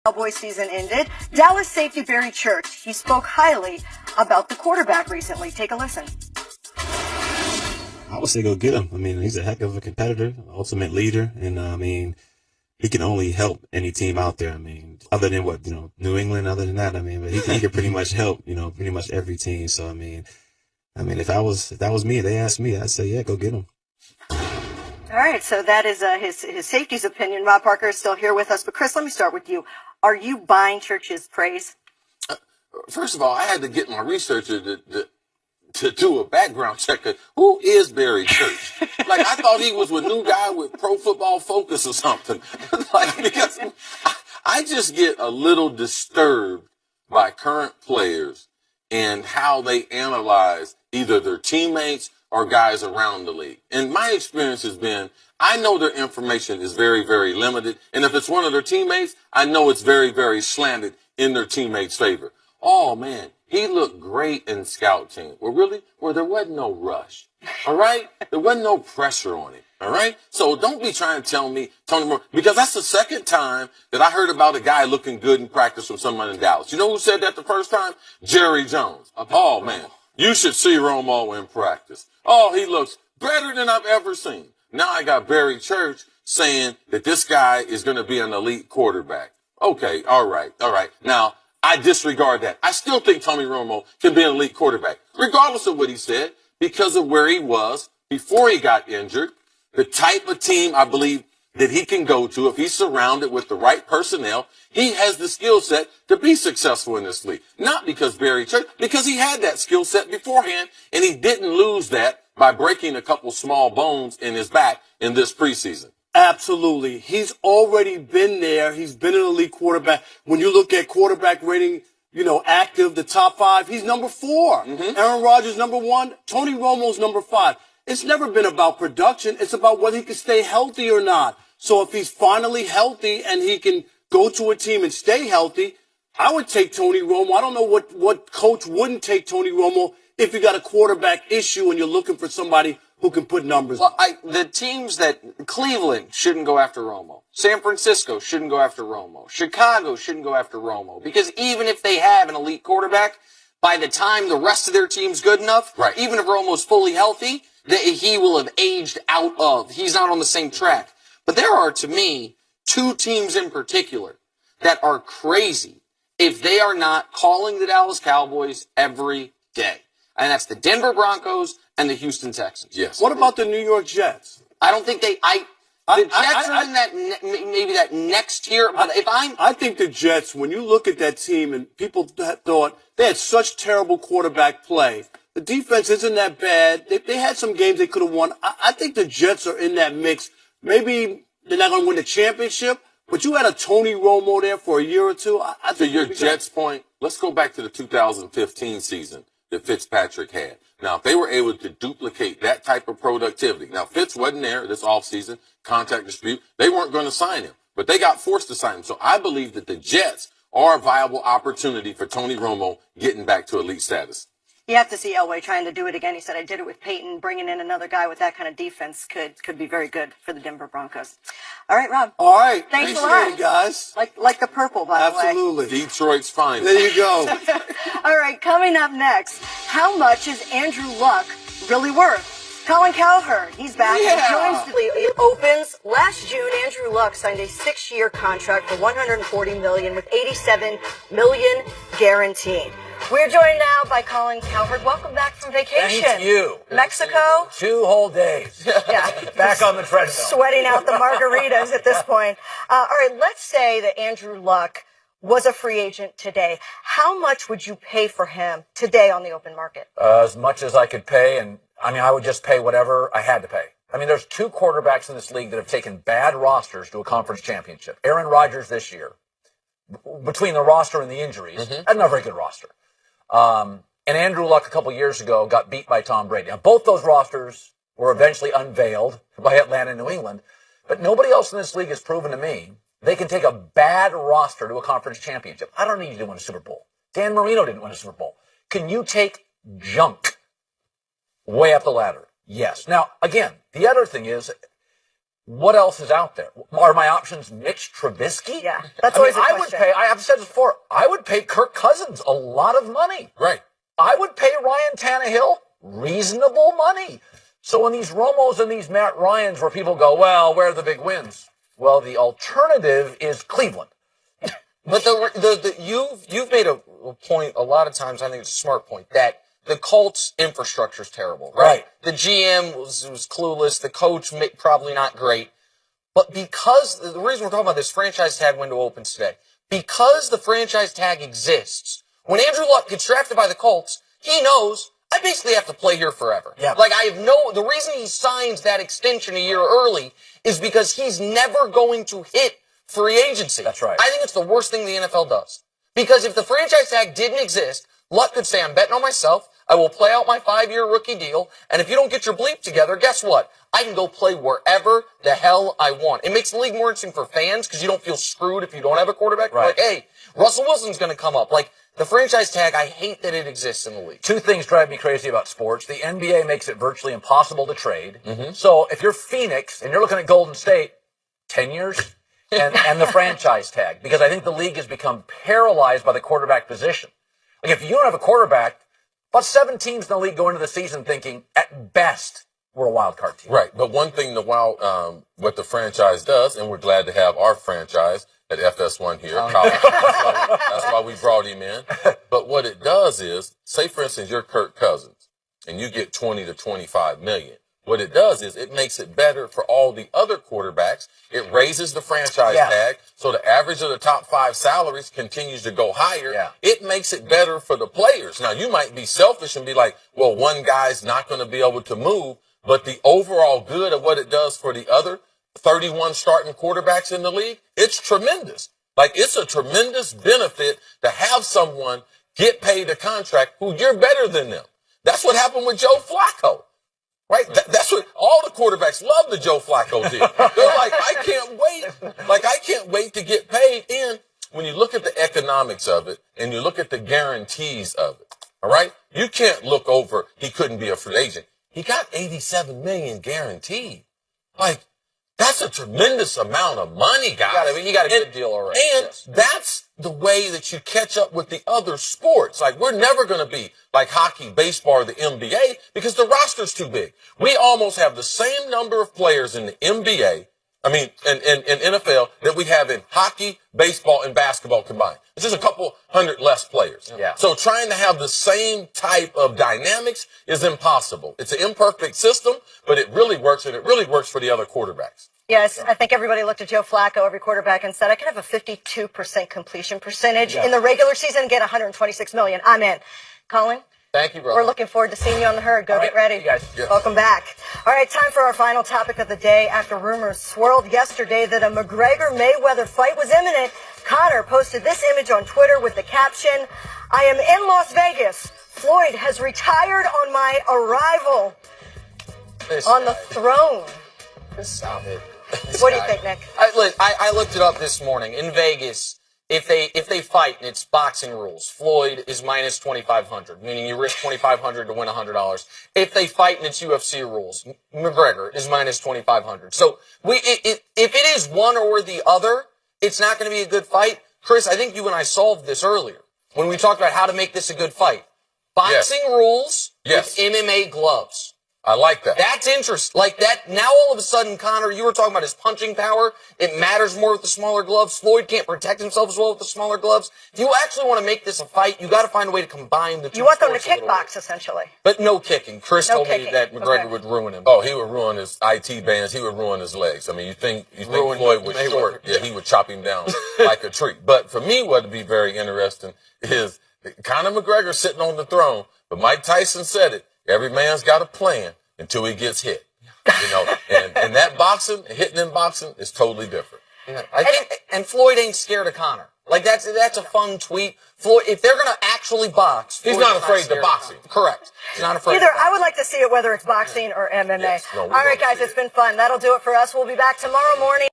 Cowboys season ended, Dallas safety Barry Church, he spoke highly about the quarterback recently. Take a listen. I would say go get him. I mean, he's a heck of a competitor, ultimate leader, and I mean, he can only help any team out there. I mean, other than what, New England, other than that, I mean, but he can pretty much help, pretty much every team. So, I mean, if that was me, they asked me, I'd say, yeah, go get him. All right, so that is his safety's opinion. Rob Parker is still here with us, but Chris, let me start with you. Are you buying Church's praise? First of all, I had to get my researcher to do a background check. Who is Barry Church? Like, I thought he was a new guy with Pro Football Focus or something. Because I just get a little disturbed by current players and how they analyze either their teammates or guys around the league. And my experience has been, I know their information is very, very limited. And if it's one of their teammates, I know it's very, very slanted in their teammates' favor. Oh, man, he looked great in scout team. Well, really? Well, there wasn't no rush. All right? There wasn't no pressure on him. All right? So don't be trying to tell me, Tony Romo, because that's the second time that I heard about a guy looking good in practice from someone in Dallas. You know who said that the first time? Jerry Jones. Oh, man, you should see Romo in practice. Oh, he looks better than I've ever seen. Now I got Barry Church saying that this guy is going to be an elite quarterback. Okay, all right. Now, I disregard that. I still think Tony Romo can be an elite quarterback, regardless of what he said, because of where he was before he got injured, the type of team I believe that he can go to if he's surrounded with the right personnel. He has the skill set to be successful in this league. Not because Barry Church, because he had that skill set beforehand, and he didn't lose that by breaking a couple small bones in his back in this preseason. Absolutely. He's already been there. He's been an elite quarterback. When you look at quarterback rating, active, the top 5, he's number 4. Mm-hmm. Aaron Rodgers, number 1. Tony Romo's number 5. It's never been about production. It's about whether he can stay healthy or not. So if he's finally healthy and he can go to a team and stay healthy, I would take Tony Romo. I don't know what coach wouldn't take Tony Romo if you got a quarterback issue and you're looking for somebody who can put numbers. Well, the teams that Cleveland shouldn't go after Romo. San Francisco shouldn't go after Romo. Chicago shouldn't go after Romo. Because even if they have an elite quarterback, by the time the rest of their team's good enough, right, even if Romo's fully healthy, he will have aged out of. He's not on the same track. But there are, to me, 2 teams in particular that are crazy if they are not calling the Dallas Cowboys every day. And that's the Denver Broncos and the Houston Texans. Yes. What about the New York Jets? I don't think the Jets are in that maybe that next tier. But I think the Jets, when you look at that team, and people thought they had such terrible quarterback play, the defense isn't that bad. They had some games they could have won. I think the Jets are in that mix. Maybe they're not going to win the championship, but you had a Tony Romo there for a year or two. I think to your Jets point, let's go back to the 2015 season that Fitzpatrick had. Now, if they were able to duplicate that type of productivity, now Fitz wasn't there this offseason, contract dispute, they weren't going to sign him, but they got forced to sign him. So I believe that the Jets are a viable opportunity for Tony Romo getting back to elite status. You have to see Elway trying to do it again. He said, I did it with Peyton. Bringing in another guy with that kind of defense could be very good for the Denver Broncos. All right, Rob. All right. Thanks a lot. Guys. Like the purple, by the way. Absolutely. Detroit's fine. There you go. All right, coming up next, how much is Andrew Luck really worth? Colin Cowherd, he's back and joins the Opens. Last June, Andrew Luck signed a 6-year contract for $140 million with $87 million guaranteed. We're joined now by Colin Cowherd. Welcome back from vacation. Thank you. Mexico? 2 whole days. Yeah. Back on the treadmill. Sweating out the margaritas at this point. All right, let's say that Andrew Luck was a free agent today. How much would you pay for him today on the open market? As much as I could pay, and I would just pay whatever I had to pay. There's 2 quarterbacks in this league that have taken bad rosters to a conference championship. Aaron Rodgers this year, between the roster and the injuries, had not a very good roster. And Andrew Luck a couple years ago got beat by Tom Brady. Now, both those rosters were eventually unveiled by Atlanta and New England, but nobody else in this league has proven to me they can take a bad roster to a conference championship. I don't need you to win a Super Bowl. Dan Marino didn't win a Super Bowl. Can you take junk way up the ladder? Yes. Now, again, the other thing is, what else is out there? Are my options Mitch Trubisky? Yeah, that's always a question. I've said this before, I would pay Kirk Cousins a lot of money. Right. I would pay Ryan Tannehill reasonable money. So in these Romos and these Matt Ryans where people go, well, where are the big wins? Well, the alternative is Cleveland. But you've made a point a lot of times, I think it's a smart point, that the Colts infrastructure is terrible, right? The GM was clueless. The coach probably not great. But because the reason we're talking about this franchise tag window opens today, because the franchise tag exists, when Andrew Luck gets drafted by the Colts, he knows I basically have to play here forever. Yeah. Like the reason he signs that extension a year early is because he's never going to hit free agency. That's right. I think it's the worst thing the NFL does. Because if the franchise tag didn't exist, Luck could say, I'm betting on myself. I will play out my 5-year rookie deal. And if you don't get your bleep together, guess what? I can go play wherever the hell I want. It makes the league more interesting for fans because you don't feel screwed if you don't have a quarterback. Right. Like, hey, Russell Wilson's going to come up. Like, the franchise tag, I hate that it exists in the league. Two things drive me crazy about sports. The NBA makes it virtually impossible to trade. Mm-hmm. So if you're Phoenix and you're looking at Golden State, 10 years and the franchise tag, because I think the league has become paralyzed by the quarterback position. Like if you don't have a quarterback, about 7 teams in the league go into the season thinking, at best, we're a wild card team. Right. But one thing what the franchise does, and we're glad to have our franchise at FS1 here, Colin. That's why we brought him in. But what it does is, say for instance, you're Kirk Cousins and you get 20 to 25 million. What it does is it makes it better for all the other quarterbacks. It raises the franchise tag, so the average of the top 5 salaries continues to go higher. Yeah. It makes it better for the players. Now, you might be selfish and be like, well, one guy's not going to be able to move, but the overall good of what it does for the other 31 starting quarterbacks in the league, it's tremendous. Like, it's a tremendous benefit to have someone get paid a contract who you're better than them. That's what happened with Joe Flacco. Right? That's what all the quarterbacks love the Joe Flacco did. They're like, I can't wait. Like, I can't wait to get paid. And when you look at the economics of it and you look at the guarantees of it, all right, you can't look over, he couldn't be a free agent. He got 87 million guaranteed. Like, that's a tremendous amount of money, guys. He got a good deal already. And that's the way that you catch up with the other sports. Like, we're never going to be like hockey, baseball, or the NBA because the roster's too big. We almost have the same number of players in the NBA, in NFL, that we have in hockey, baseball, and basketball combined. It's just a couple hundred less players. Yeah. So trying to have the same type of dynamics is impossible. It's an imperfect system, but it really works, and it really works for the other quarterbacks. Yes, I think everybody looked at Joe Flacco, every quarterback, and said, I can have a 52% completion percentage in the regular season and get $126 million. I'm in. Colin? Thank you, brother. We're looking forward to seeing you on the herd. Go get ready. You guys. Yeah. Welcome back. All right, time for our final topic of the day. After rumors swirled yesterday that a McGregor-Mayweather fight was imminent, Connor posted this image on Twitter with the caption, I am in Las Vegas. Floyd has retired on my arrival on the throne. Stop it. What do you think, Nick? I looked it up this morning. In Vegas, if they fight and it's boxing rules, Floyd is minus 2,500, meaning you risk 2,500 to win $100. If they fight and it's UFC rules, McGregor is minus 2,500. So if it is one or the other, it's not going to be a good fight. Chris, I think you and I solved this earlier when we talked about how to make this a good fight. Boxing rules with MMA gloves. I like that. That's interesting. Like that, now all of a sudden, Connor, you were talking about his punching power. It matters more with the smaller gloves. Floyd can't protect himself as well with the smaller gloves. If you actually want to make this a fight, you got to find a way to combine the two. You want them to sports a little kickbox, bit. essentially. But no kicking. Chris told me kicking. that McGregor Okay. would ruin him. Oh, he would ruin his IT bands. He would ruin his legs. I mean, you think Floyd was Mayweather. short. Yeah, he would chop him down like a tree. But for me, what would be very interesting is Conor McGregor sitting on the throne, but Mike Tyson said it. Every man's got a plan until he gets hit. You know, and that boxing, hitting in boxing is totally different. Yeah. And Floyd ain't scared of Connor. Like that's a fun tweet. Floyd, if they're gonna actually box, He's Floyd's not afraid to scared of boxing. Connor. Correct. He's not afraid. Either, of I would like to see it whether it's boxing or MMA. Yes. No, we All right, wanna guys, see it's been fun. That'll do it for us. We'll be back tomorrow morning.